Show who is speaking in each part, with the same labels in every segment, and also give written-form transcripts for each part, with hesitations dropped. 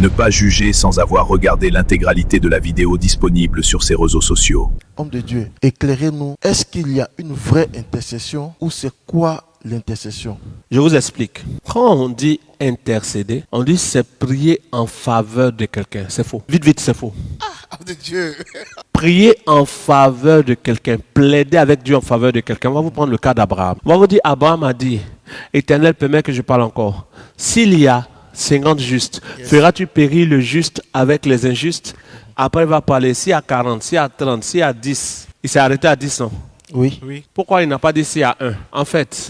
Speaker 1: Ne pas juger sans avoir regardé l'intégralité de la vidéo disponible sur ses réseaux sociaux.
Speaker 2: Homme de Dieu, éclairez-nous. Est-ce qu'il y a une vraie intercession ou c'est quoi l'intercession?
Speaker 3: Je vous explique. Quand on dit intercéder, on dit c'est prier en faveur de quelqu'un. C'est faux. Vite, vite, c'est faux.
Speaker 2: Homme de Dieu.
Speaker 3: Prier en faveur de quelqu'un, plaider avec Dieu en faveur de quelqu'un. On va vous prendre le cas d'Abraham. On va vous dire, Abraham a dit, Éternel, permets que je parle encore. S'il y a 50 justes, feras-tu périr le juste avec les injustes? Après, il va parler, s'il y a 40, s'il y a 30, s'il y a 10. Il s'est arrêté à 10, non?
Speaker 2: Oui.
Speaker 3: Pourquoi il n'a pas dit s'il y a 1? En fait,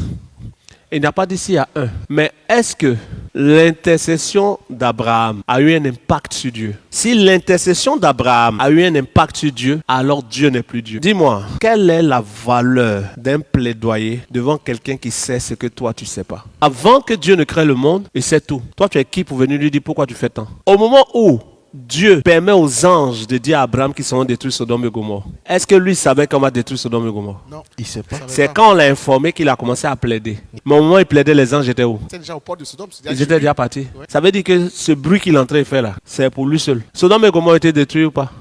Speaker 3: il n'a pas dit s'il y a 1. Mais est-ce que l'intercession d'Abraham a eu un impact sur Dieu? Si l'intercession d'Abraham a eu un impact sur Dieu, alors Dieu n'est plus Dieu. Dis-moi, quelle est la valeur d'un plaidoyer devant quelqu'un qui sait ce que toi tu ne sais pas? Avant que Dieu ne crée le monde, il sait tout. Toi tu es qui pour venir lui dire pourquoi tu fais tant? Au moment où Dieu permet aux anges de dire à Abraham qu'ils seront détruits Sodome et Gomorrhe, est-ce que lui savait comment détruire Sodome et Gomorrhe?
Speaker 2: Non, il ne sait pas.
Speaker 3: C'est quand on l'a informé qu'il a commencé à plaider. Mais au moment où il plaidait, les anges étaient où?
Speaker 4: C'est déjà au port de Sodome.
Speaker 3: Ils étaient déjà partis. Ouais. Ça veut dire que ce bruit qu'il est en train de faire là, c'est pour lui seul. Sodome et Gomorrhe ont été détruits ou pas?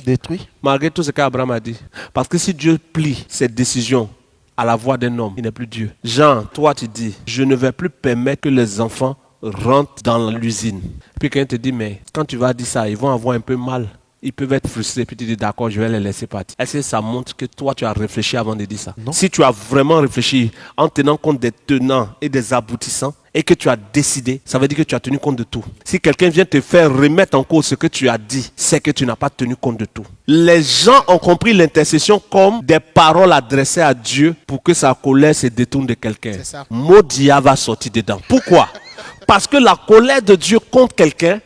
Speaker 2: Détruit.
Speaker 3: Malgré tout ce qu'Abraham a dit. Parce que si Dieu plie cette décision à la voix d'un homme, il n'est plus Dieu. Jean, toi tu dis, je ne vais plus permettre que les enfants rentrent dans l'usine. Puis quelqu'un te dit, mais quand tu vas dire ça, ils vont avoir un peu mal. Ils peuvent être frustrés, puis tu dis, d'accord, je vais les laisser partir. Est-ce que ça montre que toi, tu as réfléchi avant de dire ça?
Speaker 2: Non.
Speaker 3: Si tu as vraiment réfléchi en tenant compte des tenants et des aboutissants, et que tu as décidé, ça veut dire que tu as tenu compte de tout. Si quelqu'un vient te faire remettre en cause ce que tu as dit, c'est que tu n'as pas tenu compte de tout. Les gens ont compris l'intercession comme des paroles adressées à Dieu pour que sa colère se détourne de quelqu'un. Modia va sortir dedans. Pourquoi? Parce que la colère de Dieu contre quelqu'un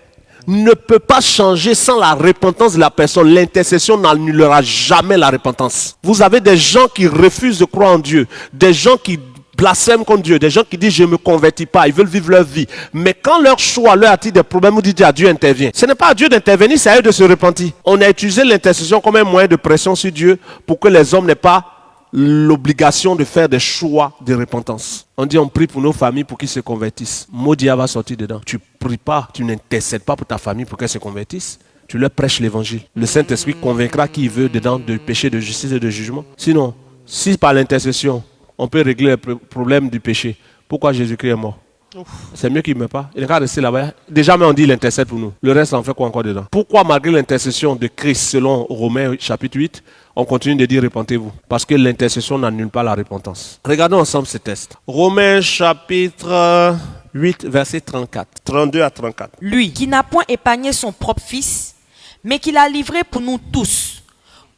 Speaker 3: ne peut pas changer sans la repentance de la personne. L'intercession n'annulera jamais la repentance. Vous avez des gens qui refusent de croire en Dieu, des gens qui blasphèment contre Dieu, des gens qui disent je ne me convertis pas, ils veulent vivre leur vie. Mais quand leur choix leur attire des problèmes, vous dites à Dieu intervient. Ce n'est pas à Dieu d'intervenir, c'est à eux de se repentir. On a utilisé l'intercession comme un moyen de pression sur Dieu pour que les hommes n'aient pas l'obligation de faire des choix de repentance. On dit on prie pour nos familles pour qu'ils se convertissent. Modia va sortir dedans. Tu pries pas, tu n'intercèdes pas pour ta famille pour qu'elle se convertisse. Tu leur prêches l'évangile. Le Saint-Esprit convaincra qui veut dedans de péché, de justice et de jugement. Sinon, si par l'intercession, on peut régler le problème du péché, pourquoi Jésus-Christ est mort? C'est mieux qu'il ne meure pas. Il n'est qu'à rester là-bas. Déjà, mais on dit il intercède pour nous. Le reste, on fait quoi encore dedans? Pourquoi, malgré l'intercession de Christ, selon Romains chapitre 8, on continue de dire repentez-vous? Parce que l'intercession n'annule pas la repentance. Regardons ensemble ce texte. Romains chapitre 8, verset 34. 32 à 34.
Speaker 5: Lui, qui n'a point épargné son propre fils, mais qui l'a livré pour nous tous,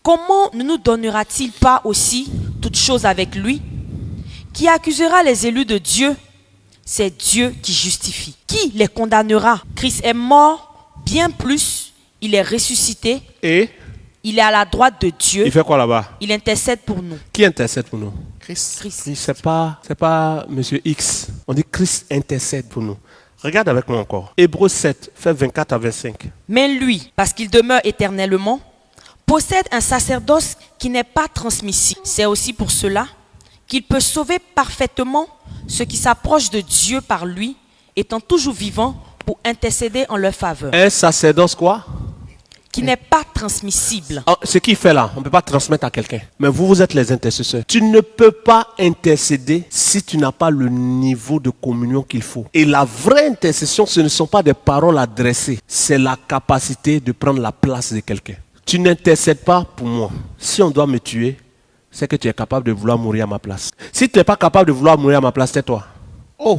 Speaker 5: comment ne nous donnera-t-il pas aussi toutes choses avec lui? Qui accusera les élus de Dieu? C'est Dieu qui justifie. Qui les condamnera? Christ est mort, bien plus, il est ressuscité.
Speaker 3: Et
Speaker 5: il est à la droite de Dieu.
Speaker 3: Il fait quoi là-bas?
Speaker 5: Il intercède pour nous.
Speaker 3: Qui intercède pour nous?
Speaker 5: Christ.
Speaker 3: C'est pas Monsieur X. On dit Christ intercède pour nous. Regarde avec moi encore. Hébreux 7, fait 24 à 25.
Speaker 5: Mais lui, parce qu'il demeure éternellement, possède un sacerdoce qui n'est pas transmissible. C'est aussi pour cela qu'il peut sauver parfaitement ceux qui s'approchent de Dieu par lui, étant toujours vivant pour intercéder en leur faveur.
Speaker 3: Un sacerdoce quoi?
Speaker 5: Qui n'est pas transmissible.
Speaker 3: Ce qu'il fait là, on ne peut pas transmettre à quelqu'un. Mais vous êtes les intercesseurs. Tu ne peux pas intercéder si tu n'as pas le niveau de communion qu'il faut. Et la vraie intercession, ce ne sont pas des paroles adressées. C'est la capacité de prendre la place de quelqu'un. Tu n'intercèdes pas pour moi. Si on doit me tuer, c'est que tu es capable de vouloir mourir à ma place. Si tu n'es pas capable de vouloir mourir à ma place, tais-toi. Oh!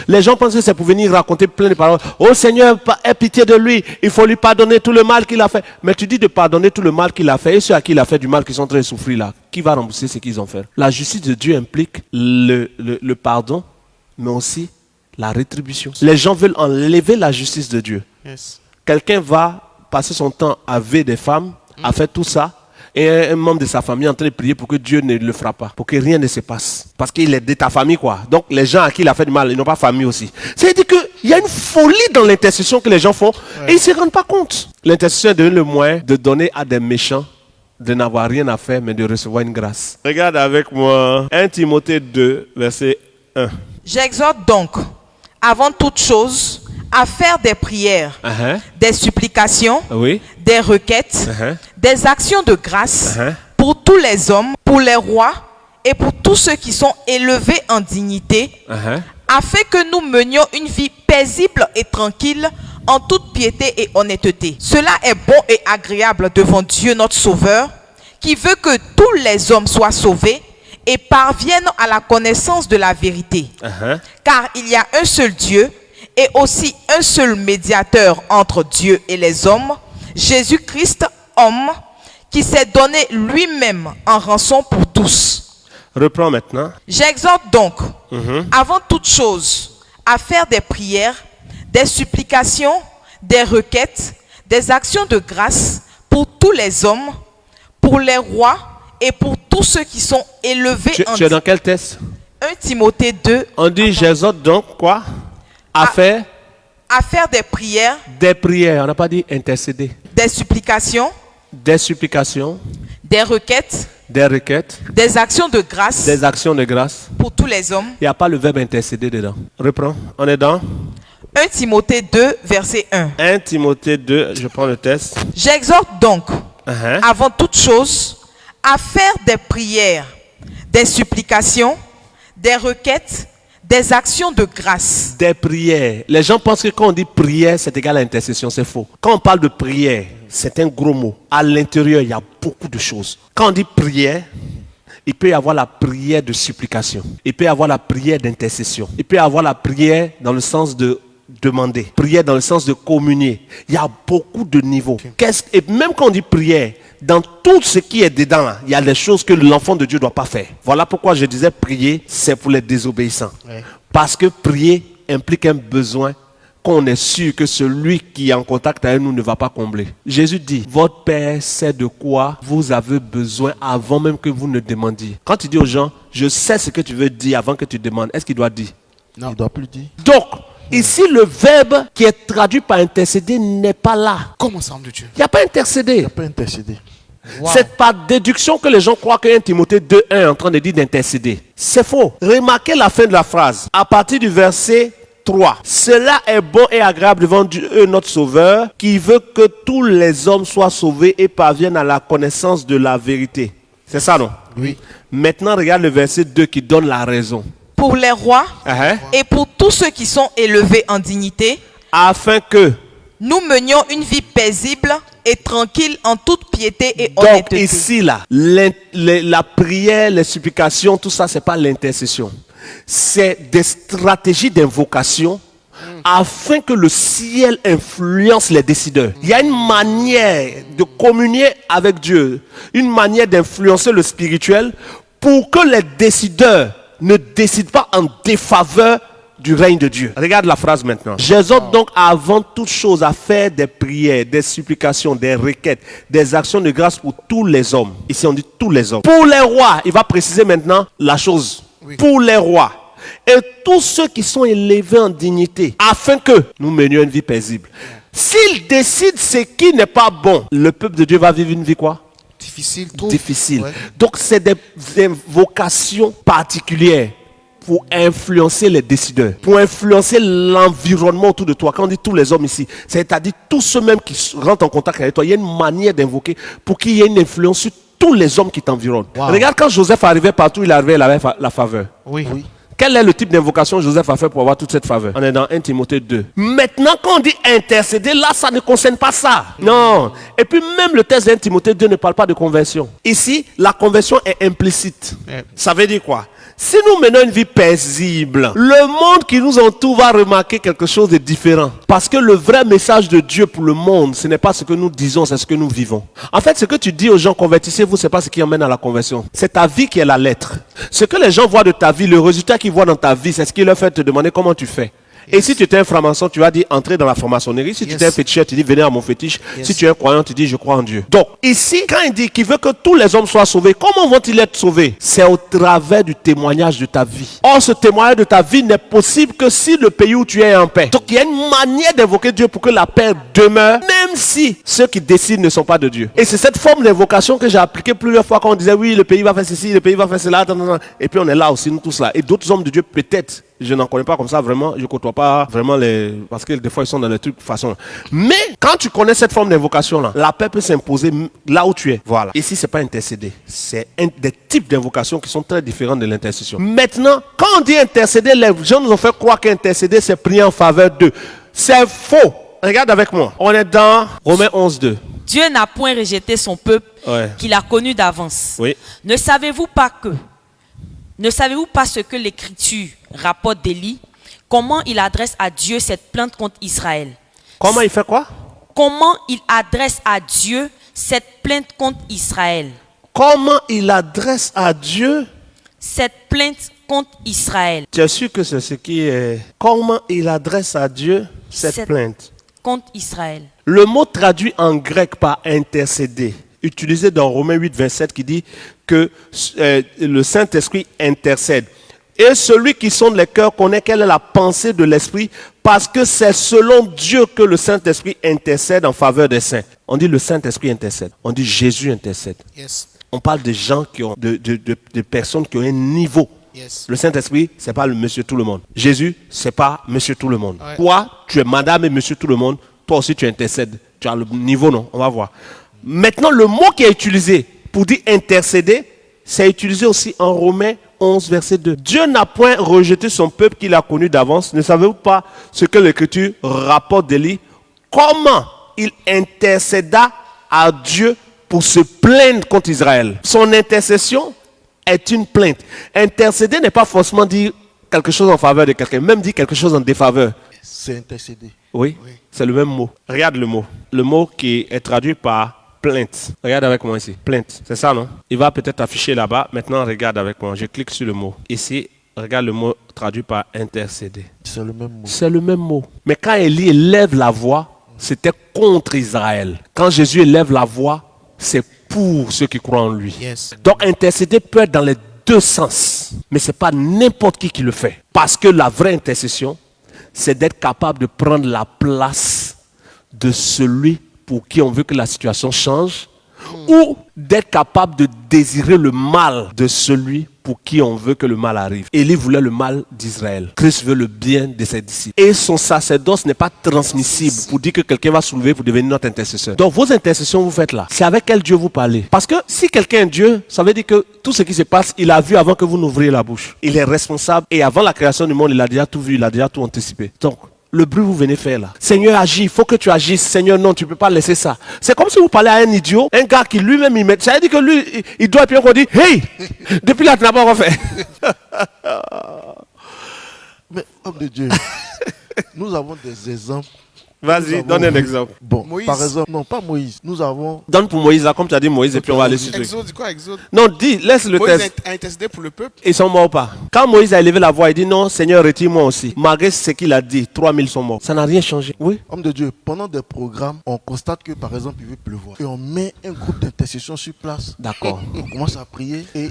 Speaker 3: Les gens pensent que c'est pour venir raconter plein de paroles. Oh Seigneur, aie pitié de lui. Il faut lui pardonner tout le mal qu'il a fait. Mais tu dis de pardonner tout le mal qu'il a fait. Et ceux à qui il a fait du mal qui sont en train de souffrir là, qui va rembourser ce qu'ils ont fait? La justice de Dieu implique le pardon, mais aussi la rétribution. Les gens veulent enlever la justice de Dieu.
Speaker 4: Yes.
Speaker 3: Quelqu'un va passer son temps à veiller des femmes, à faire tout ça. Et un membre de sa famille est en train de prier pour que Dieu ne le frappe pas, pour que rien ne se passe. Parce qu'il est de ta famille, quoi. Donc les gens à qui il a fait du mal, ils n'ont pas famille aussi. C'est-à-dire qu'il y a une folie dans l'intercession que les gens font et ils ne se rendent pas compte. L'intercession est devenu le moyen de donner à des méchants de n'avoir rien à faire, mais de recevoir une grâce. Regarde avec moi 1 Timothée 2, verset 1.
Speaker 6: J'exhorte donc, avant toute chose,
Speaker 5: à faire des prières, des supplications,
Speaker 3: Oui.
Speaker 5: des requêtes, des actions de grâce pour tous les hommes, pour les rois et pour tous ceux qui sont élevés en dignité, afin que nous menions une vie paisible et tranquille en toute piété et honnêteté. Cela est bon et agréable devant Dieu notre Sauveur, qui veut que tous les hommes soient sauvés et parviennent à la connaissance de la vérité. Car il y a un seul Dieu et aussi un seul médiateur entre Dieu et les hommes, Jésus-Christ, homme, qui s'est donné lui-même en rançon pour tous.
Speaker 3: Reprends maintenant.
Speaker 5: J'exhorte donc, avant toute chose, à faire des prières, des supplications, des requêtes, des actions de grâce pour tous les hommes, pour les rois et pour tous ceux qui sont élevés
Speaker 3: Tu es dans quel texte?
Speaker 5: 1 Timothée 2.
Speaker 3: On dit, j'exhorte donc quoi? À faire
Speaker 5: des prières,
Speaker 3: des prières. On n'a pas dit intercéder.
Speaker 5: des supplications,
Speaker 3: Des supplications,
Speaker 5: des requêtes,
Speaker 3: des requêtes,
Speaker 5: des actions de grâce
Speaker 3: des actions de grâce.
Speaker 5: pour tous les hommes.
Speaker 3: Il n'y a pas le verbe intercéder dedans. Reprends. On est dans
Speaker 5: 1 Timothée 2, verset 1.
Speaker 3: 1 Timothée 2. Je prends le texte.
Speaker 5: J'exhorte donc, avant toute chose, à faire des prières, des supplications, des requêtes, des actions de grâce.
Speaker 3: Des prières. Les gens pensent que quand on dit prière, c'est égal à intercession. C'est faux. Quand on parle de prière, c'est un gros mot. À l'intérieur, il y a beaucoup de choses. Quand on dit prière, il peut y avoir la prière de supplication. Il peut y avoir la prière d'intercession. Il peut y avoir la prière dans le sens de demander. Prière dans le sens de communier. Il y a beaucoup de niveaux. Et même quand on dit prière, dans tout ce qui est dedans, là, il y a des choses que l'enfant de Dieu ne doit pas faire. Voilà pourquoi je disais prier, c'est pour les désobéissants. Parce que prier implique un besoin qu'on est sûr que celui qui est en contact avec nous ne va pas combler. Jésus dit, votre Père sait de quoi vous avez besoin avant même que vous ne demandiez. Quand il dit aux gens, je sais ce que tu veux dire avant que tu demandes, est-ce qu'il doit dire?
Speaker 2: Non, il ne doit plus dire.
Speaker 3: Donc, ici, le verbe qui est traduit par intercéder n'est pas là.
Speaker 4: Comme ensemble de Dieu.
Speaker 3: Il n'y a pas intercédé.
Speaker 2: Il n'a pas intercédé.
Speaker 4: Wow.
Speaker 3: C'est par déduction que les gens croient que 1 Timothée 2.1 est en train de dire d'intercéder. C'est faux. Remarquez la fin de la phrase. À partir du verset 3. Cela est bon et agréable devant Dieu, notre Sauveur, qui veut que tous les hommes soient sauvés et parviennent à la connaissance de la vérité. C'est ça, non?
Speaker 2: Oui.
Speaker 3: Maintenant, regarde le verset 2 qui donne la raison.
Speaker 5: Pour les rois et pour tous ceux qui sont élevés en dignité,
Speaker 3: Afin que...
Speaker 5: nous menions une vie paisible et tranquille en toute piété et
Speaker 3: Donc
Speaker 5: honnêteté.
Speaker 3: ici, là, la prière, les supplications, tout ça, c'est pas l'intercession. C'est des stratégies d'invocation afin que le ciel influence les décideurs. Il y a une manière de communier avec Dieu, une manière d'influencer le spirituel pour que les décideurs ne décident pas en défaveur du règne de Dieu. Regarde la phrase maintenant. J'exhorte donc avant toute chose à faire des prières, des supplications, des requêtes, des actions de grâce pour tous les hommes. Ici on dit tous les hommes. Pour les rois, il va préciser maintenant la chose.
Speaker 4: Oui.
Speaker 3: Pour les rois et tous ceux qui sont élevés en dignité, afin que nous menions une vie paisible. S'ils décident ce qui n'est pas bon, le peuple de Dieu va vivre une vie quoi?
Speaker 4: Difficile, trop.
Speaker 3: Difficile.
Speaker 4: Ouais.
Speaker 3: Donc c'est des vocations particulières pour influencer les décideurs, pour influencer l'environnement autour de toi. Quand on dit tous les hommes ici, c'est-à-dire tous ceux-mêmes qui rentrent en contact avec toi, il y a une manière d'invoquer pour qu'il y ait une influence sur tous les hommes qui t'environnent.
Speaker 4: Wow.
Speaker 3: Regarde quand Joseph arrivait partout, il arrivait, il avait la faveur.
Speaker 4: Oui.
Speaker 2: Oui.
Speaker 3: Quel est le type d'invocation Joseph a fait pour avoir toute cette faveur? On est dans 1 Timothée 2. Maintenant, quand on dit intercéder, là, ça ne concerne pas ça. Non. Et puis, même le texte de 1 Timothée 2 ne parle pas de conversion. Ici, la conversion est implicite. Ça veut dire quoi? Si nous menons une vie paisible, le monde qui nous entoure va remarquer quelque chose de différent. Parce que le vrai message de Dieu pour le monde, ce n'est pas ce que nous disons, c'est ce que nous vivons. En fait, ce que tu dis aux gens, convertissez-vous, ce n'est pas ce qui emmène à la conversion. C'est ta vie qui est la lettre. Ce que les gens voient de ta vie, le résultat qu'ils voient dans ta vie, c'est ce qui leur fait te demander comment tu fais. Et si tu es un franc-maçon, tu vas dire entrez dans la franc-maçonnerie. Si tu es un féticheur, tu dis venez à mon fétiche. Si tu es un croyant, tu dis je crois en Dieu. Donc ici, quand il dit qu'il veut que tous les hommes soient sauvés, comment vont-ils être sauvés? C'est au travers du témoignage de ta vie. Or, ce témoignage de ta vie n'est possible que si le pays où tu es en paix. Donc il y a une manière d'invoquer Dieu pour que la paix demeure, même si ceux qui décident ne sont pas de Dieu. Et c'est cette forme d'invocation que j'ai appliquée plusieurs fois quand on disait oui, le pays va faire ceci, le pays va faire cela, et puis on est là aussi, nous tous là. Et d'autres hommes de Dieu peut-être Je n'en connais pas comme ça vraiment. Je ne côtoie pas vraiment parce que des fois ils sont dans les trucs de façon. Mais quand tu connais cette forme d'invocation-là, la paix peut s'imposer là où tu es. Voilà. Ici, c'est pas intercéder. C'est des types d'invocations qui sont très différents de l'intercession. Maintenant, quand on dit intercéder, les gens nous ont fait croire qu'intercéder, c'est prier en faveur d'eux. C'est faux. Regarde avec moi. On est dans Romains 11:2.
Speaker 5: Dieu n'a point rejeté son peuple
Speaker 3: Ouais.
Speaker 5: qu'il a connu d'avance.
Speaker 3: Oui.
Speaker 5: Ne savez-vous pas ce que l'Écriture rapporte d'Élie, comment il adresse à Dieu cette plainte contre Israël?
Speaker 3: Comment il fait quoi?
Speaker 5: Comment il adresse à Dieu cette plainte contre Israël?
Speaker 3: Comment il adresse à Dieu?
Speaker 5: Cette plainte contre Israël.
Speaker 3: Tu es sûr que c'est ce qui est... Comment il adresse à Dieu cette plainte?
Speaker 5: Contre Israël.
Speaker 3: Le mot traduit en grec par intercéder, utilisé dans Romains 8, 27, qui dit que le Saint-Esprit intercède. Et celui qui sonde les cœurs connaît quelle est la pensée de l'Esprit, parce que c'est selon Dieu que le Saint-Esprit intercède en faveur des saints. On dit le Saint-Esprit intercède, on dit Jésus intercède.
Speaker 4: Yes.
Speaker 3: On parle de gens qui ont, de personnes qui ont un niveau.
Speaker 4: Yes.
Speaker 3: Le Saint-Esprit, c'est pas le monsieur tout le monde. Jésus, c'est pas monsieur tout le monde.
Speaker 4: Ouais.
Speaker 3: Toi, tu es madame et monsieur tout le monde. Toi aussi, tu intercèdes. Tu as le niveau, non? On va voir. Maintenant, le mot qui est utilisé pour dire intercéder, c'est utilisé aussi en Romains 11, verset 2. Dieu n'a point rejeté son peuple qu'il a connu d'avance. Ne savez-vous pas ce que l'Écriture rapporte d'Élie? Comment il intercéda à Dieu pour se plaindre contre Israël. Son intercession est une plainte. Intercéder n'est pas forcément dire quelque chose en faveur de quelqu'un, même dire quelque chose en défaveur.
Speaker 2: C'est intercéder.
Speaker 3: Oui, c'est le même mot. Regarde le mot. Le mot qui est traduit par plainte. Regarde avec moi ici. Plainte. C'est ça, non? Il va peut-être afficher là-bas. Maintenant, regarde avec moi. Je clique sur le mot. Ici, regarde le mot traduit par intercéder.
Speaker 2: C'est le même mot.
Speaker 3: C'est le même mot. Mais quand Élie élève la voix, c'était contre Israël. Quand Jésus élève la voix, c'est pour ceux qui croient en lui.
Speaker 4: Yes.
Speaker 3: Donc intercéder peut être dans les deux sens. Mais ce n'est pas n'importe qui le fait. Parce que la vraie intercession, c'est d'être capable de prendre la place de celui pour qui on veut que la situation change, ou d'être capable de désirer le mal de celui pour qui on veut que le mal arrive. Élie voulait le mal d'Israël. Christ veut le bien de ses disciples. Et son sacerdoce n'est pas transmissible pour dire que quelqu'un va soulever pour devenir notre intercesseur. Donc vos intercessions vous faites là, c'est avec quel Dieu vous parlez. Parce que si quelqu'un est Dieu, ça veut dire que tout ce qui se passe, il a vu avant que vous n'ouvriez la bouche. Il est responsable et avant la création du monde, il a déjà tout vu, il a déjà tout anticipé. Donc, le bruit vous venez faire là. Seigneur, agis, il faut que tu agisses. Seigneur, non, tu ne peux pas laisser ça. C'est comme si vous parlez à un idiot, un gars qui lui-même y met. Ça veut dire que lui, il doit, et puis on dit, hey, depuis là, tu n'as pas encore fait.
Speaker 2: Mais, homme de Dieu, nous avons des exemples.
Speaker 3: Vas-y, donne un exemple.
Speaker 2: Bon,
Speaker 4: Moïse.
Speaker 2: par exemple, non, pas Moïse. Nous avons.
Speaker 3: Donne pour Moïse, là, comme tu as dit Moïse, et puis on va aller sur le truc.
Speaker 4: Exode, dis quoi, Exode?
Speaker 3: Non, dis, laisse le
Speaker 4: Moïse
Speaker 3: test.
Speaker 4: a intercédé pour le peuple.
Speaker 3: Ils sont morts ou pas? Quand Moïse a élevé la voix, il dit non, Seigneur, retire-moi aussi. Malgré ce qu'il a dit, 3000 sont morts. Ça n'a rien changé. Oui.
Speaker 2: Homme de Dieu, pendant des programmes, on constate que par exemple il veut pleuvoir. Et on met un groupe d'intercession sur place.
Speaker 3: D'accord.
Speaker 2: On commence à prier et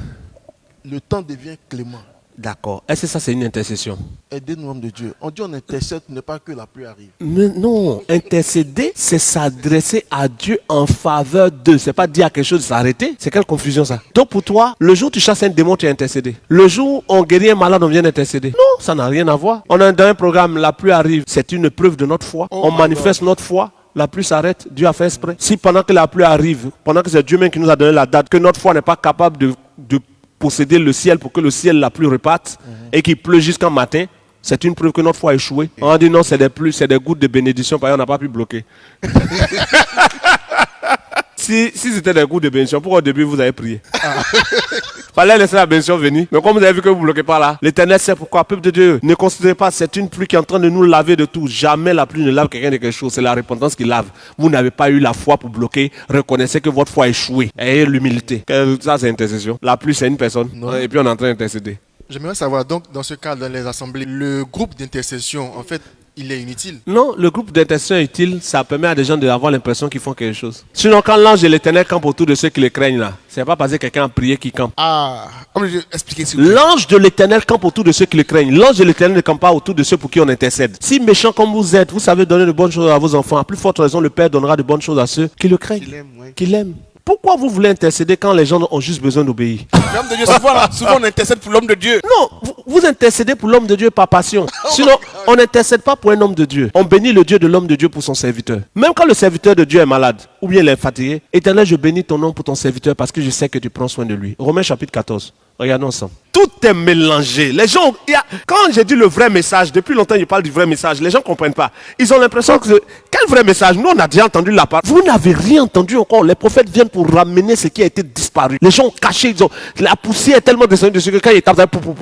Speaker 2: le temps devient clément.
Speaker 3: D'accord. Est-ce que ça, c'est une intercession?
Speaker 2: Aidez-nous, homme de Dieu. On dit on intercède, n'est pas que la pluie arrive.
Speaker 3: Mais non, intercéder, c'est s'adresser à Dieu en faveur d'eux. C'est pas dire à quelque chose de s'arrêter. C'est quelle confusion ça? Donc pour toi, le jour où tu chasses un démon, tu es intercédé. Le jour où on guérit un malade, on vient intercéder. Non, ça n'a rien à voir. On a dans un programme, la pluie arrive. C'est une preuve de notre foi. On manifeste notre foi. La pluie s'arrête, Dieu a fait exprès. Si pendant que la pluie arrive, pendant que c'est Dieu même qui nous a donné la date, que notre foi n'est pas capable de posséder le ciel pour que le ciel la pluie reparte et qu'il pleut jusqu'en matin, c'est une preuve que notre foi a échoué. On dit non, c'est des pluies, c'est des gouttes de bénédiction, parce qu'on n'a pas pu bloquer. Si c'était des gouttes de bénédiction, pourquoi au début vous avez prié? Fallait laisser la bénédiction venir. Mais comme vous avez vu que vous ne bloquez pas là, l'Éternel sait pourquoi. Peuple de Dieu, ne considérez pas, c'est une pluie qui est en train de nous laver de tout. Jamais la pluie ne lave quelqu'un de quelque chose. C'est la repentance qui lave. Vous n'avez pas eu la foi pour bloquer. Reconnaissez que votre foi a échoué. Ayez l'humilité. Ça, c'est intercession. La pluie, c'est une personne. Et puis on est en train d'intercéder.
Speaker 4: J'aimerais savoir, donc, dans ce cas, dans les assemblées, le groupe d'intercession, en fait, il est inutile.
Speaker 3: Non, le groupe d'intercession est utile. Ça permet à des gens d'avoir l'impression qu'ils font quelque chose. Sinon, quand l'ange de l'Éternel campe autour de ceux qui le craignent là, c'est pas parce que quelqu'un a prié qu'il campe.
Speaker 4: Ah, comme je expliquer s'il vous plaît.
Speaker 3: L'ange de l'Éternel campe autour de ceux qui le craignent. L'ange de l'Éternel ne campe pas autour de ceux pour qui on intercède. Si méchant comme vous êtes, vous savez donner de bonnes choses à vos enfants. À plus forte raison, le Père donnera de bonnes choses à ceux qui le craignent,
Speaker 4: Qu'il aime, ouais.
Speaker 3: qui l'aiment. Pourquoi vous voulez intercéder quand les gens ont juste besoin d'obéir?
Speaker 2: L'homme de Dieu, souvent on intercède pour l'homme de Dieu.
Speaker 3: Non, vous intercédez pour l'homme de Dieu par passion. Sinon, on n'intercède pas pour un homme de Dieu. On bénit le Dieu de l'homme de Dieu pour son serviteur. Même quand le serviteur de Dieu est malade ou bien il est fatigué, Éternel, je bénis ton nom pour ton serviteur parce que je sais que tu prends soin de lui. Romains chapitre 14. Regardons ensemble. Tout est mélangé. Les gens, quand j'ai dit le vrai message, depuis longtemps, je parle du vrai message. Les gens ne comprennent pas. Ils ont l'impression que... Quel vrai message? Nous, on a déjà entendu la parole. Vous n'avez rien entendu encore. Les prophètes viennent pour ramener ce qui a été disparu. Les gens ont caché. La poussière est tellement descendue dessus que quand ils tapent, pou.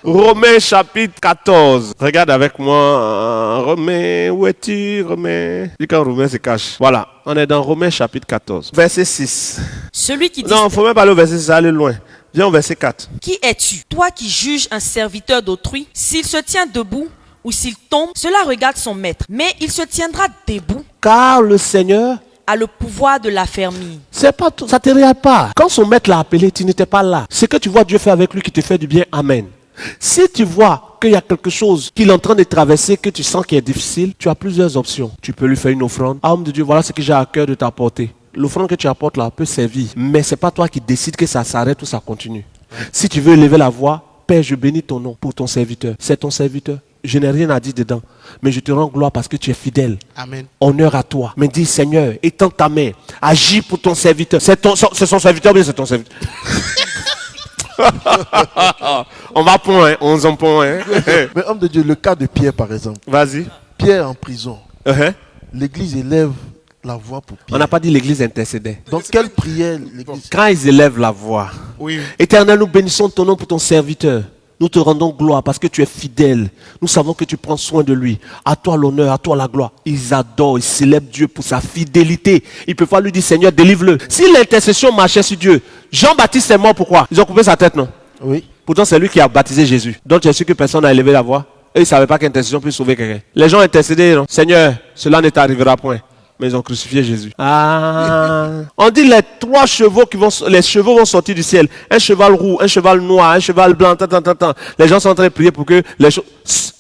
Speaker 3: Romains chapitre 14. Regarde avec moi. Romains, où es-tu, Romains? Dis quand Romains se cache. Voilà, on est dans Romains chapitre 14. Verset 6.
Speaker 5: Celui qui dit...
Speaker 3: Non, il ne faut même pas aller au verset 6, aller loin. Viens au verset 4.
Speaker 5: Qui es-tu, toi qui juges un serviteur d'autrui? S'il se tient debout ou s'il tombe, cela regarde son maître. Mais il se tiendra debout,
Speaker 3: Car le Seigneur,
Speaker 5: a le pouvoir de l'affermir.
Speaker 3: c'est pas tout, ça ne te regarde pas. Quand son maître l'a appelé, tu n'étais pas là. Ce que tu vois Dieu faire avec lui qui te fait du bien, amen. Si tu vois qu'il y a quelque chose qu'il est en train de traverser, que tu sens qu'il est difficile, tu as plusieurs options. Tu peux lui faire une offrande. Ah, homme de Dieu, voilà ce que j'ai à cœur de t'apporter. L'offrande que tu apportes là peut servir, mais ce n'est pas toi qui décides que ça s'arrête ou ça continue. Si tu veux élever la voix, Père, je bénis ton nom pour ton serviteur. C'est ton serviteur. Je n'ai rien à dire dedans, mais je te rends gloire parce que tu es fidèle.
Speaker 2: Amen.
Speaker 3: Honneur à toi. Mais dis, Seigneur, étends ta main. Agis pour ton serviteur. C'est son serviteur ou bien c'est ton serviteur? On va point, hein? On en point. Hein?
Speaker 2: Mais homme de Dieu, le cas de Pierre par exemple.
Speaker 3: Vas-y.
Speaker 2: Pierre en prison.
Speaker 3: Uh-huh.
Speaker 2: L'église élève la voix pour
Speaker 3: On
Speaker 2: Pierre.
Speaker 3: n'a pas dit l'église intercédait.
Speaker 2: Donc quelle prière l'église?
Speaker 3: Quand ils élèvent la voix,
Speaker 4: Oui.
Speaker 3: Éternel, nous bénissons ton nom pour ton serviteur. Nous te rendons gloire parce que tu es fidèle. Nous savons que tu prends soin de lui. À toi l'honneur, à toi la gloire. Ils adorent, ils célèbrent Dieu pour sa fidélité. Ils peuvent pas lui dire, Seigneur, délivre-le. Si l'intercession marchait sur Dieu, Jean-Baptiste est mort, pourquoi? Ils ont coupé sa tête, non?
Speaker 2: Oui.
Speaker 3: Pourtant, c'est lui qui a baptisé Jésus. Donc, tu es sûr que personne n'a élevé la voix? Eux, ils ne savaient pas qu'intercession peut sauver quelqu'un. Les gens intercédaient, non? Seigneur, cela ne t'arrivera point. Mais ils ont crucifié Jésus. Ah. On dit les trois chevaux les chevaux vont sortir du ciel. Un cheval roux, un cheval noir, un cheval blanc, Les gens sont en train de prier pour que les choses...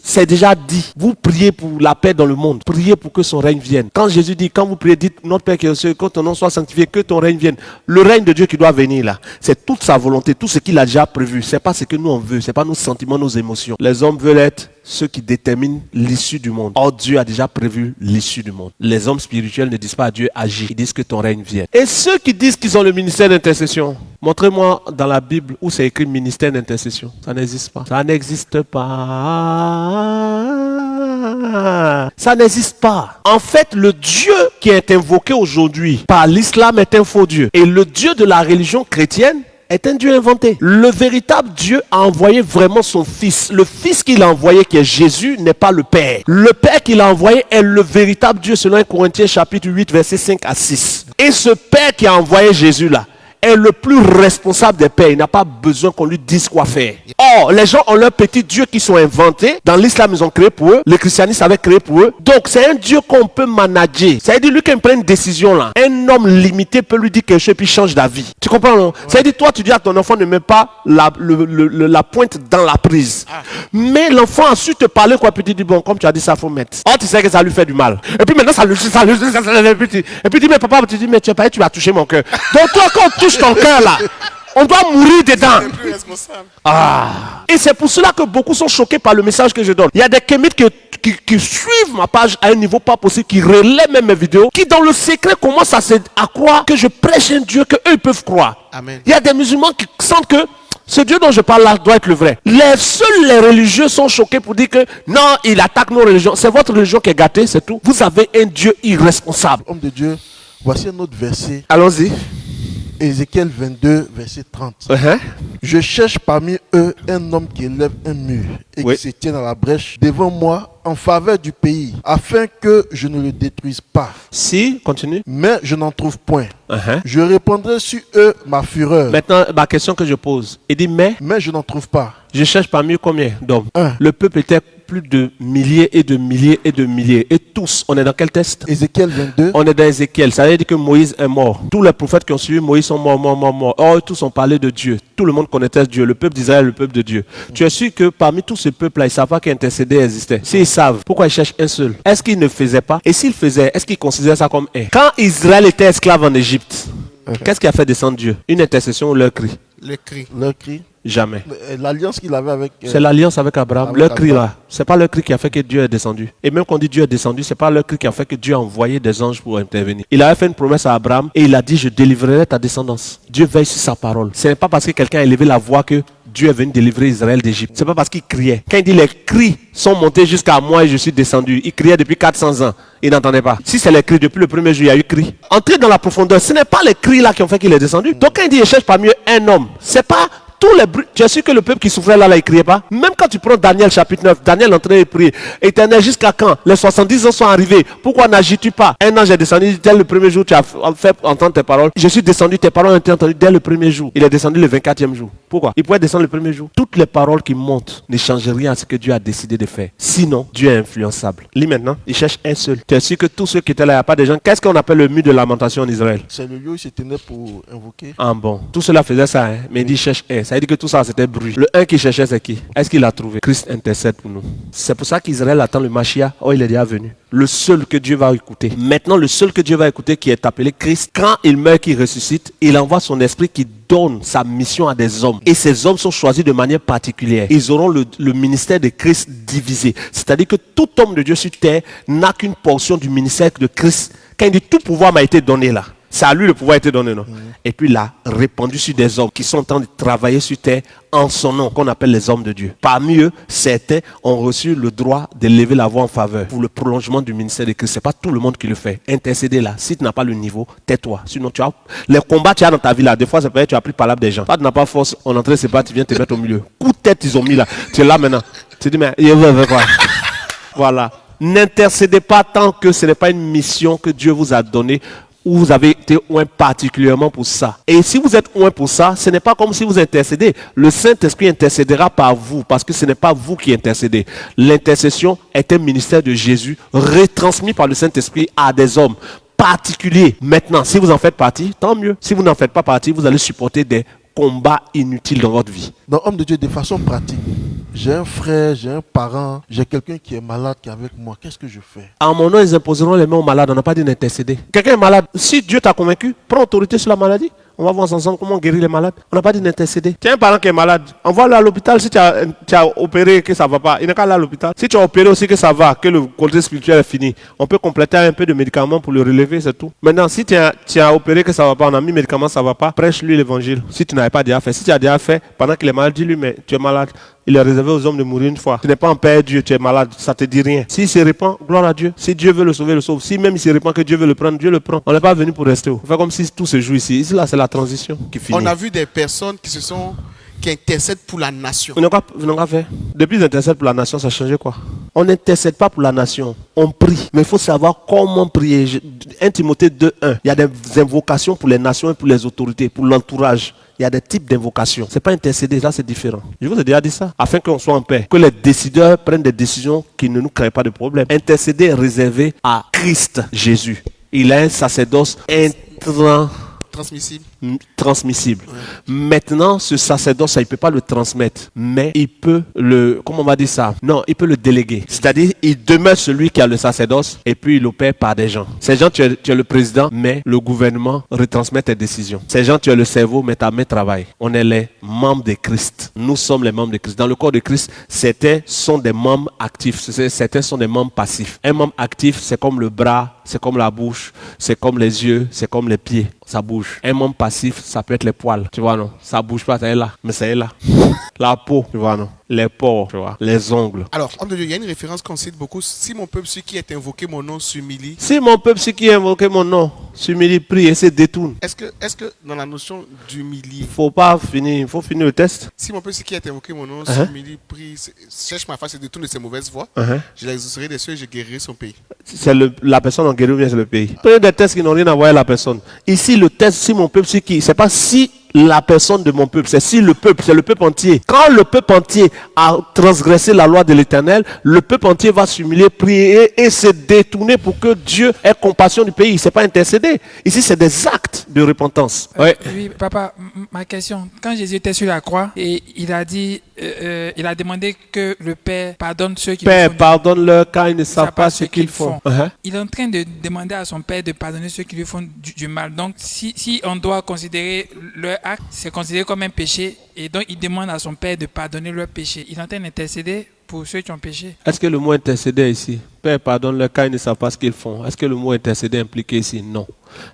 Speaker 3: C'est déjà dit. Vous priez pour la paix dans le monde. Priez pour que son règne vienne. Quand Jésus dit, quand vous priez, dites, notre Père qui est aux cieux, que ton nom soit sanctifié, que ton règne vienne. Le règne de Dieu qui doit venir là, c'est toute sa volonté, tout ce qu'il a déjà prévu. C'est pas ce que nous on veut, c'est pas nos sentiments, nos émotions. Les hommes veulent être ceux qui déterminent l'issue du monde. Or, Dieu a déjà prévu l'issue du monde. Les hommes spirituels ne disent pas à Dieu, agis. Ils disent que ton règne vienne. Et ceux qui disent qu'ils ont le ministère d'intercession, montrez-moi dans la Bible où c'est écrit ministère d'intercession. Ça n'existe pas. Ça n'existe pas. Ça n'existe pas. En fait, le Dieu qui est invoqué aujourd'hui par l'islam est un faux Dieu. Et le Dieu de la religion chrétienne est un Dieu inventé. Le véritable Dieu a envoyé vraiment son Fils. Le Fils qu'il a envoyé, qui est Jésus, n'est pas le Père. Le Père qu'il a envoyé est le véritable Dieu, selon 1 Corinthiens chapitre 8, versets 5 à 6. Et ce Père qui a envoyé Jésus là, est le plus responsable des pères. Il n'a pas besoin qu'on lui dise quoi faire. Or, les gens ont leurs petits dieux qui sont inventés. Dans l'islam, ils ont créé pour eux. Le christianisme avait créé pour eux. Donc, c'est un Dieu qu'on peut manager. C'est-à-dire, lui, quand il prend une décision là, un homme limité peut lui dire quelque chose et puis il change d'avis. Tu comprends, non? C'est-à-dire, toi, tu dis à ton enfant, ne mets pas la pointe dans la prise. Mais l'enfant a su te parler quoi, puis tu dis, bon, comme tu as dit ça, faut mettre. Oh, tu sais que ça lui fait du mal. Et puis maintenant, et puis tu dis, mais papa, tu dis, mais tu vas toucher mon cœur. Donc, toi, quand on touche ton cœur là, on doit mourir dedans.
Speaker 4: C'est plus responsable.
Speaker 3: Ah. Et c'est pour cela que beaucoup sont choqués par le message que je donne. Il y a des kémites qui suivent ma page à un niveau pas possible, qui relaient même mes vidéos, qui dans le secret commencent à croire que je prêche un Dieu qu'eux ils peuvent croire.
Speaker 2: Amen.
Speaker 3: Il y a des musulmans qui sentent que ce Dieu dont je parle là doit être le vrai. Seuls les religieux sont choqués pour dire que non, il attaque nos religions. C'est votre religion qui est gâtée, c'est tout. Vous avez un Dieu irresponsable.
Speaker 2: Homme de Dieu, voici un autre verset.
Speaker 3: Allons-y.
Speaker 2: Ézéchiel 22, verset 30.
Speaker 3: Uh-huh.
Speaker 2: Je cherche parmi eux un homme qui élève un mur et
Speaker 3: Oui.
Speaker 2: qui se tient dans la brèche devant moi en faveur du pays, afin que je ne le détruise pas.
Speaker 3: Si, continue.
Speaker 2: Mais je n'en trouve point.
Speaker 3: Uh-huh.
Speaker 2: Je répandrai sur eux ma fureur.
Speaker 3: Maintenant, ma question que je pose. Il dit, mais
Speaker 2: Mais je n'en trouve pas.
Speaker 3: je cherche parmi eux combien d'hommes?
Speaker 2: Un.
Speaker 3: Le peuple était plus de milliers et de milliers et de milliers. Et tous, on est dans quel test?
Speaker 2: Ézéchiel 22.
Speaker 3: On est dans Ézéchiel. Ça veut dire que Moïse est mort. Tous les prophètes qui ont suivi Moïse sont morts. Or, tous ont parlé de Dieu. Tout le monde connaissait Dieu. Le peuple d'Israël, le peuple de Dieu. Tu es sûr que parmi tous ces peuples-là, ils ne savent pas qu'intercéder existait. S'ils savent pourquoi ils cherchent un seul. Est-ce qu'ils ne faisaient pas? Et s'ils faisaient, est-ce qu'ils considéraient ça comme un? Quand Israël était esclave en Égypte, qu'est-ce qui a fait descendre Dieu? Une intercession ou leur cri?
Speaker 4: Le cri.
Speaker 2: Leur cri.
Speaker 3: Jamais.
Speaker 2: L'alliance qu'il avait avec...
Speaker 3: C'est l'alliance avec Abraham.
Speaker 2: Avec
Speaker 3: Leur cri
Speaker 2: Abraham.
Speaker 3: là, c'est pas leur cri qui a fait que Dieu est descendu. Et même quand on dit Dieu est descendu, c'est pas leur cri qui a fait que Dieu a envoyé des anges pour intervenir. Il avait fait une promesse à Abraham et il a dit je délivrerai ta descendance. Dieu veille sur sa parole. Ce n'est pas parce que quelqu'un a élevé la voix que Dieu est venu délivrer Israël d'Égypte. C'est pas parce qu'il criait. Quand il dit les cris sont montés jusqu'à moi et je suis descendu, il criait depuis 400 ans. Il n'entendait pas. Si c'est les cris depuis le premier jour, il y a eu cri. Entrer dans la profondeur, ce n'est pas les cris là qui ont fait qu'il est descendu. Donc quand il dit il cherche parmi eux un homme, c'est pas tous les bruits. Tu es sûr que le peuple qui souffrait là, il ne criait pas? Même quand tu prends Daniel chapitre 9, Daniel entrait et priait. Éternel, jusqu'à quand? Les 70 ans sont arrivés. Pourquoi n'agis-tu pas? Un ange est descendu dès le premier jour, tu as fait entendre tes paroles. Je suis descendu, tes paroles ont été entendues dès le premier jour. Il est descendu le 24e jour. Pourquoi? Il pouvait descendre le premier jour. Toutes les paroles qui montent ne changent rien à ce que Dieu a décidé de faire. Sinon, Dieu est influençable. Lis maintenant, il cherche un seul. Tu es sûr que tous ceux qui étaient là, il n'y a pas de gens. Qu'est-ce qu'on appelle le mur de lamentation en Israël?
Speaker 2: C'est le lieu où il se tenait pour invoquer.
Speaker 3: Ah bon. Tout cela faisait ça, hein? Mais il dit cherche un. Ça veut dire que tout ça c'était bruit. Le un qui cherchait c'est qui? Est-ce qu'il l'a trouvé? Christ intercède pour nous. C'est pour ça qu'Israël attend le Mashiach. Oh, il est déjà venu. Le seul que Dieu va écouter. Maintenant, le seul que Dieu va écouter qui est appelé Christ, quand il meurt, qu'il ressuscite, il envoie son esprit qui donne sa mission à des hommes. Et ces hommes sont choisis de manière particulière. Ils auront le ministère de Christ divisé. C'est-à-dire que tout homme de Dieu sur terre n'a qu'une portion du ministère de Christ. Quand il dit tout pouvoir m'a été donné là. C'est à lui le pouvoir a été donné, non? Et puis il l'a répandu sur des hommes qui sont en train de travailler sur terre en son nom, qu'on appelle les hommes de Dieu. Parmi eux, certains ont reçu le droit de lever la voix en faveur pour le prolongement du ministère de Christ. Ce n'est pas tout le monde qui le fait. Intercéder là, si tu n'as pas le niveau, tais-toi. Sinon, tu as les combats que tu as dans ta vie là, des fois, ça peut être tu as pris par des gens. Toi, tu n'as pas force, on est en train de se battre, tu viens te mettre au milieu. Coup de tête, ils ont mis là. Tu es là maintenant. Tu dis, mais il veut quoi? Voilà. N'intercédez pas tant que ce n'est pas une mission que Dieu vous a donnée, où vous avez été oint particulièrement pour ça. Et si vous êtes oint pour ça, ce n'est pas comme si vous intercédez. Le Saint-Esprit intercédera par vous, parce que ce n'est pas vous qui intercédez. L'intercession est un ministère de Jésus, retransmis par le Saint-Esprit à des hommes particuliers. Maintenant, si vous en faites partie, tant mieux. Si vous n'en faites pas partie, vous allez supporter des combats inutiles dans votre vie.
Speaker 2: Donc, homme de Dieu, de façon pratique, j'ai un frère, j'ai un parent, j'ai quelqu'un qui est malade, qui est avec moi. Qu'est-ce que je fais?
Speaker 3: En mon nom, ils imposeront les mains aux malades. On n'a pas dit d'intercéder. Quelqu'un est malade. Si Dieu t'a convaincu, prends autorité sur la maladie. On va voir ensemble comment guérir les malades. On n'a pas dit d'intercéder. Tu as un parent qui est malade. Envoie-le à l'hôpital si tu as opéré que ça ne va pas. Il n'est qu'à aller à l'hôpital. Si tu as opéré aussi que ça va, que le côté spirituel est fini, on peut compléter un peu de médicaments pour le relever, c'est tout. Maintenant, si tu as opéré que ça ne va pas, on a mis médicaments, ça ne va pas, prêche-lui l'évangile. Si tu n'avais pas déjà fait. Si tu as déjà fait, pendant qu'il est malade, dis-lui, mais tu es malade. Il est réservé aux hommes de mourir une fois. Tu n'es pas en paix, Dieu, tu es malade, ça ne te dit rien. S'il se répand, gloire à Dieu. Si Dieu veut le sauver, le sauve. Si même il se répand que Dieu veut le prendre, Dieu le prend. On n'est pas venu pour rester. On fait comme si tout se joue ici. Ici, là, c'est la transition qui finit.
Speaker 4: On a vu des personnes qui intercèdent pour la nation.
Speaker 3: Ils n'ont qu'à faire. Depuis qu'ils intercèdent pour la nation, ça a changé quoi? On n'intercède pas pour la nation. On prie. Mais il faut savoir comment prier. 1 Timothée 2:1. Il y a des invocations pour les nations et pour les autorités, pour l'entourage. Il y a des types d'invocations. Ce n'est pas intercéder, là c'est différent. Je vous ai déjà dit ça. Afin qu'on soit en paix. Que les décideurs prennent des décisions qui ne nous créent pas de problème. Intercéder est réservé à Christ Jésus. Il a un sacerdoce transmissible. Ouais. Maintenant, ce sacerdoce, il ne peut pas le transmettre, mais il peut comment on va dire ça? Non, il peut le déléguer. C'est-à-dire, il demeure celui qui a le sacerdoce et puis il opère par des gens. Ces gens, tu es le président, mais le gouvernement retransmet tes décisions. Ces gens, tu es le cerveau, mais ta main travaille. On est les membres de Christ. Nous sommes les membres de Christ. Dans le corps de Christ, certains sont des membres actifs, certains sont des membres passifs. Un membre actif, c'est comme le bras, c'est comme la bouche, c'est comme les yeux, c'est comme les pieds. Ça bouge. Un membre passif, ça peut être les poils. Tu vois, non? Ça bouge pas, ça est là. Mais ça est là. La peau, tu vois, non? Les pores, tu vois. Les ongles.
Speaker 4: Alors, homme de Dieu, il y a une référence qu'on cite beaucoup. Si mon peuple, celui qui est invoqué mon nom, s'humilie.
Speaker 3: Si mon peuple, celui qui a invoqué mon nom, s'humilie, prie et se détourne.
Speaker 4: Est-ce que dans la notion d'humilier.
Speaker 3: Faut pas finir, il faut finir le test.
Speaker 4: Si mon peuple, celui qui a invoqué mon nom, s'humilie, prie, cherche ma face et détourne de ses mauvaises voies, je l'exaucerai des cieux et je guérirai son pays.
Speaker 3: C'est la personne en guérit ou bien c'est le pays. Prenez des tests qui n'ont rien à voir avec la personne. Ici, le test, si mon peuple, c'est qui? C'est pas si la personne de mon peuple. C'est si le peuple, c'est le peuple entier. Quand le peuple entier a transgressé la loi de l'Éternel, le peuple entier va s'humilier, prier et se détourner pour que Dieu ait compassion du pays. C'est pas intercéder. Ici, c'est des actes de repentance.
Speaker 6: Oui, papa, ma question. Quand Jésus était sur la croix et il a dit, il a demandé que le Père pardonne ceux qui
Speaker 3: Père,
Speaker 6: le font
Speaker 3: pardonne-leur car ils ne savent pas ce qu'ils font.
Speaker 6: Il est en train de demander à son Père de pardonner ceux qui lui font du mal. Donc, si on doit considérer leur acte, c'est considéré comme un péché. Et donc, il demande à son Père de pardonner leur péché. Il est en train d'intercéder pour ceux qui ont péché.
Speaker 3: Est-ce que le mot intercéder ici, Père, pardonne-leur car ils ne savent pas ce qu'ils font. Est-ce que le mot intercéder est impliqué ici? Non.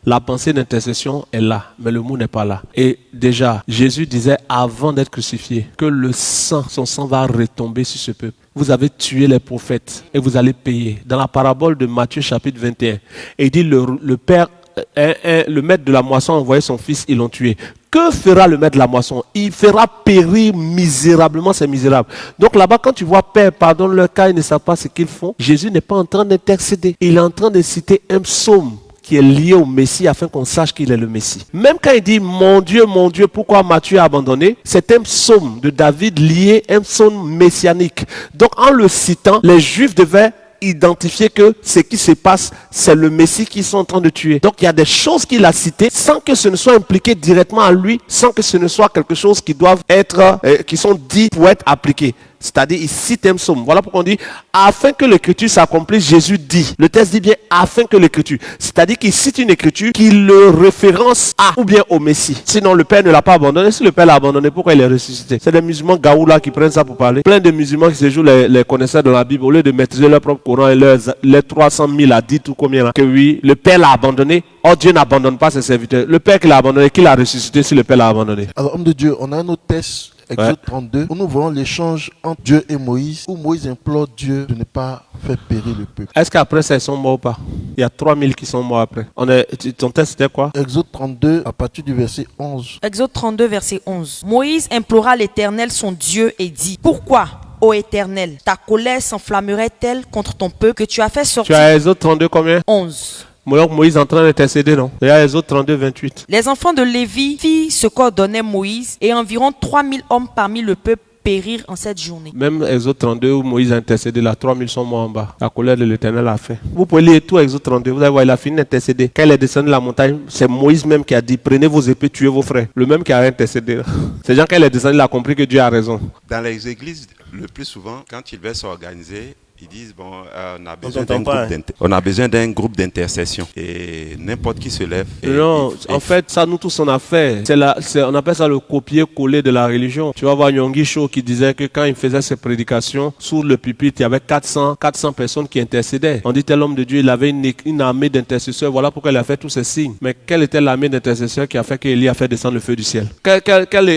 Speaker 3: La pensée d'intercession est là, mais le mot n'est pas là. Et déjà, Jésus disait avant d'être crucifié que le sang, son sang va retomber sur ce peuple. Vous avez tué les prophètes et vous allez payer. Dans la parabole de Matthieu chapitre 21, et il dit le père, le maître de la moisson a envoyé son fils, ils l'ont tué. Que fera le maître de la moisson? Il fera périr misérablement ces misérables. Donc là-bas, quand tu vois Père, pardonne-leur car ils ne savent pas ce qu'ils font, Jésus n'est pas en train d'intercéder. Il est en train de citer un psaume qui est lié au Messie afin qu'on sache qu'il est le Messie. Même quand il dit mon Dieu, pourquoi m'as-tu abandonné? C'est un psaume de David lié, un psaume messianique. Donc en le citant, les Juifs devaient identifier que ce qui se passe, c'est le Messie qu'ils sont en train de tuer. Donc il y a des choses qu'il a citées sans que ce ne soit impliqué directement à lui, sans que ce ne soit quelque chose qui doivent être, qui sont dits pour être appliqués. C'est-à-dire, il cite un psaume. Voilà pourquoi on dit, afin que l'écriture s'accomplisse, Jésus dit. Le texte dit bien, afin que l'écriture. C'est-à-dire qu'il cite une écriture qui le référence à ou bien au Messie. Sinon, le Père ne l'a pas abandonné. Si le Père l'a abandonné, pourquoi il est ressuscité? C'est des musulmans gaou là qui prennent ça pour parler. Plein de musulmans qui se jouent les connaisseurs de la Bible, au lieu de maîtriser leur propre Coran et les 300 000 hadiths ou combien là, que oui, le Père l'a abandonné. Oh, Dieu n'abandonne pas ses serviteurs. Le Père qui l'a abandonné, qui l'a ressuscité si le Père l'a abandonné?
Speaker 2: Alors, homme de Dieu, on a un autre texte, Exode 32, où nous voyons l'échange entre Dieu et Moïse, où Moïse implore Dieu de ne pas faire périr le peuple.
Speaker 3: Est-ce qu'après ça, ils sont morts ou pas? Il y a 3000 qui sont morts après. Ton texte, c'était quoi?
Speaker 2: Exode 32, à partir du verset 11.
Speaker 5: Exode 32, verset 11. Moïse implora l'Éternel, son Dieu, et dit, pourquoi, ô Éternel, ta colère s'enflammerait-elle contre ton peuple que tu as fait sortir?
Speaker 3: Tu as Exode 32 combien?
Speaker 5: 11.
Speaker 3: Moïse est en train d'intercéder, non? Il y a Exode 32, 28.
Speaker 5: Les enfants de Lévi firent ce qu'ordonnait Moïse, et environ 3000 hommes parmi le peuple périrent en cette journée.
Speaker 3: Même Exode 32 où Moïse a intercédé, là, 3000 sont morts en bas. La colère de l'Éternel a fait. Vous pouvez lire tout Exode 32, vous allez voir, il a fini d'intercéder. Quand il est descendu de la montagne, c'est Moïse même qui a dit, prenez vos épées, tuez vos frères. Le même qui a intercédé. Ces gens, quand il est descendu, il a compris que Dieu a raison.
Speaker 7: Dans les églises, le plus souvent, quand ils veulent s'organiser, ils disent, bon, on a besoin d'un groupe d'intercession. Et n'importe qui se lève.
Speaker 3: Non, en fait, ça, nous tous, on a fait. On appelle ça le copier-coller de la religion. Tu vas voir Yonggi Cho qui disait que quand il faisait ses prédications, sous le pupitre, il y avait 400 personnes qui intercédaient. On dit, tel homme de Dieu, il avait une armée d'intercesseurs. Voilà pourquoi il a fait tous ces signes. Mais quelle était l'armée d'intercesseurs qui a fait qu'Élie a fait descendre le feu du ciel? Quelle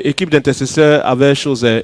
Speaker 3: équipe d'intercesseurs avait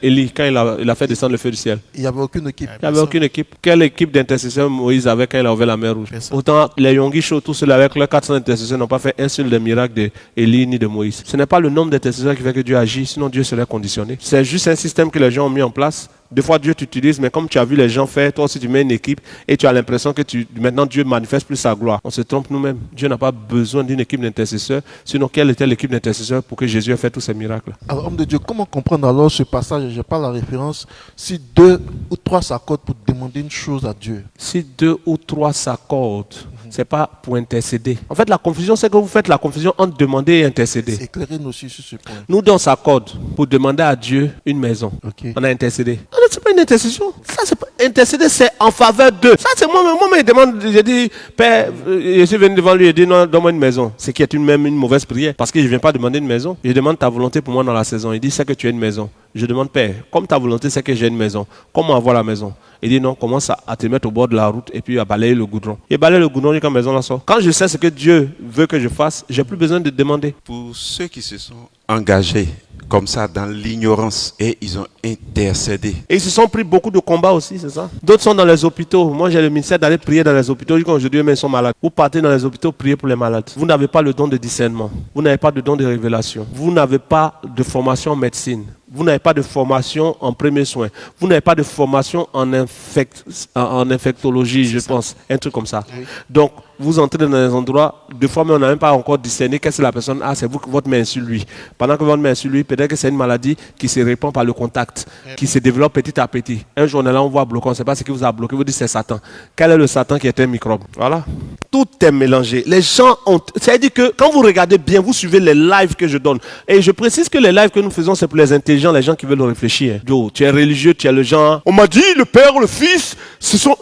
Speaker 3: Élie quand il a fait descendre le feu du ciel?
Speaker 2: Il n'y avait aucune équipe.
Speaker 3: Il n'y avait aucune équipe. Quelle équipe d'intercesseurs Moïse avait quand il a ouvert la mer Rouge? Autant les Yonggi Cho, tous ceux avec leurs 400 intercesseurs n'ont pas fait un seul des miracles d'Élie ni de Moïse. Ce n'est pas le nombre d'intercesseurs qui fait que Dieu agit, sinon Dieu serait conditionné. C'est juste un système que les gens ont mis en place. Des fois, Dieu t'utilise, mais comme tu as vu les gens faire, toi aussi tu mets une équipe et tu as l'impression que maintenant Dieu manifeste plus sa gloire. On se trompe nous-mêmes. Dieu n'a pas besoin d'une équipe d'intercesseurs. Sinon, quelle était l'équipe d'intercesseurs pour que Jésus ait fait tous ces miracles?
Speaker 2: Alors, homme de Dieu, comment comprendre alors ce passage? Je n'ai pas la référence. Si 2 ou 3 s'accordent pour demander une chose à Dieu.
Speaker 3: Si 2 ou 3 s'accordent, c'est pas pour intercéder. En fait, la confusion, c'est que vous faites la confusion entre demander et intercéder.
Speaker 2: Éclairez-nous aussi sur ce point.
Speaker 3: Nous, on s'accorde pour demander à Dieu une maison.
Speaker 2: Okay.
Speaker 3: On a intercédé. C'est pas une intercession. Ça, c'est pas... Intercéder, c'est en faveur d'eux. Ça, c'est moi, il demande, j'ai dit, Père, je suis venu devant lui et dit, non, donne-moi une maison. C'est qui est même une mauvaise prière. Parce que je ne viens pas demander une maison. Je demande ta volonté pour moi dans la saison. Il dit, c'est que tu as une maison. Je demande, Père, comme ta volonté, c'est que j'ai une maison. Comment avoir la maison? Il dit, non, commence à te mettre au bord de la route et puis à balayer le goudron. Et balayer le goudron, quand maison la sort. Quand je sais ce que Dieu veut que je fasse, j'ai plus besoin de demander.
Speaker 7: Pour ceux qui se sont engagés comme ça dans l'ignorance et ils ont intercédé.
Speaker 3: Et ils se sont pris beaucoup de combats aussi, c'est ça? D'autres sont dans les hôpitaux. Moi, j'ai le ministère d'aller prier dans les hôpitaux. Quand aujourd'hui, ils sont malades. Vous partez dans les hôpitaux, priez pour les malades. Vous n'avez pas le don de discernement. Vous n'avez pas de don de révélation. Vous n'avez pas de formation en médecine. vous n'avez pas de formation en premiers soins, vous n'avez pas de formation en infectologie, je pense, un truc comme ça. Oui. Donc, vous entrez dans des endroits, deux fois, mais on n'a même pas encore discerné qu'est-ce que la personne a, c'est vous que votre main est sur lui. Pendant que votre main est sur lui, peut-être que c'est une maladie qui se répand par le contact, qui se développe petit à petit. Un jour, on est là, on voit bloquer, on ne sait pas ce qui vous a bloqué, vous dites c'est Satan. Quel est le Satan qui est un microbe? Voilà. Tout est mélangé. Les gens ont... C'est-à-dire que quand vous regardez bien, vous suivez les lives que je donne. Et je précise que les lives que nous faisons, c'est pour les intelligents, les gens qui veulent réfléchir. Joe, tu es religieux, tu es le genre... On m'a dit, le Père, le Fils, ce sont...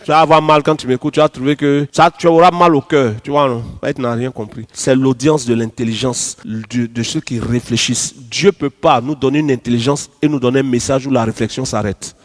Speaker 3: Tu vas avoir mal quand tu m'écoutes, tu vas trouver que ça, tu auras mal au cœur. Tu vois, non? Tu n'as rien compris. C'est l'audience de l'intelligence, de ceux qui réfléchissent. Dieu ne peut pas nous donner une intelligence et nous donner un message où la réflexion s'arrête.